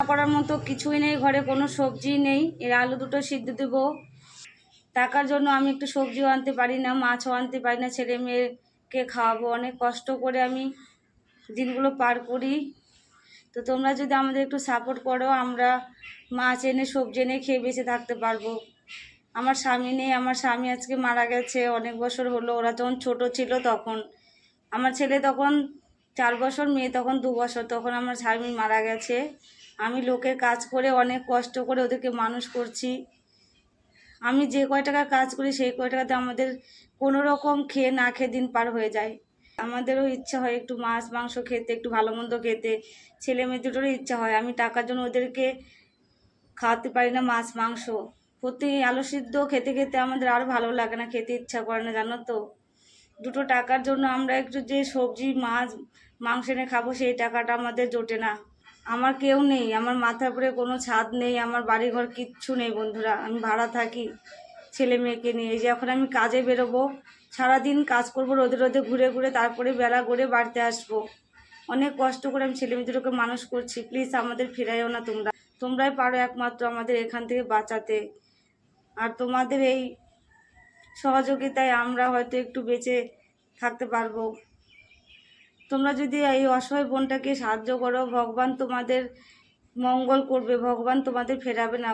করার মতো কিছুই নেই, ঘরে কোনো সবজি নেই। এর আলু দুটো সিদ্ধ দেবো। টাকার জন্য আমি একটু সবজিও আনতে পারি না, মাছও আনতে পারি না, ছেলে মেয়েকে খাওয়াবো। অনেক কষ্ট করে আমি দিনগুলো পার করি। তো তোমরা যদি আমাদের একটু সাপোর্ট করো, আমরা মাছ এনে সবজি এনে খেয়ে বেঁচে থাকতে পারবো। আমার স্বামী নেই, আমার স্বামী আজকে মারা গেছে অনেক বছর হলো। ওরা যখন ছোট ছিল তখন, আমার ছেলে তখন 4 বছর, মেয়ে তখন 2 বছর, তখন আমার স্বামী মারা গেছে। আমি লোকের কাজ করে অনেক কষ্ট করে ওদেরকে মানুষ করছি। আমি যে কয় টাকা কাজ করি সেই কয় টাকাতে আমাদের কোনো রকম খেয়ে না খেয়ে দিন পার হয়ে যায়। আমাদেরও ইচ্ছা হয় একটু মাছ মাংস খেতে, একটু ভালো মন্দ খেতে, ছেলে মেয়ে দুটোরও ইচ্ছা হয়। আমি টাকার জন্য ওদেরকে খাওয়াতে পারি না মাছ মাংস। প্রতি আলু সিদ্ধ খেতে খেতে আমাদের আর ভালো লাগে না, খেতে ইচ্ছা করে না, জানো তো। দুটো টাকার জন্য আমরা একটু যে সবজি মাছ মাংস এনে খাবো সেই টাকাটা আমাদের জোটে না। আমার কেউ নেই, আমার মাথার উপরে কোনো ছাদ নেই, আমার বাড়িঘর কিচ্ছু নেই বন্ধুরা। আমি ভাড়া থাকি ছেলে মেয়েকে নিয়ে। এই যে এখন আমি কাজে বেরোবো, সারাদিন কাজ করবো রোদে রোদে ঘুরে ঘুরে, তারপরে বেলা গড়ে বাড়িতে আসবো। অনেক কষ্ট করে আমি ছেলে মেয়েদেরকে মানুষ করছি। প্লিজ আমাদের ফেরাইও না তোমরা। তোমরাই পারো একমাত্র আমাদের এখান থেকে বাঁচাতে। আর তোমাদের এই সহযোগিতায় আমরা হয়তো একটু বেঁচে থাকতে পারবো। তোমরা যদি এই অসহায় বোনটাকে সাহায্য করো, ভগবান তোমাদের মঙ্গল করবে, ভগবান তোমাদের ফেরাবে না।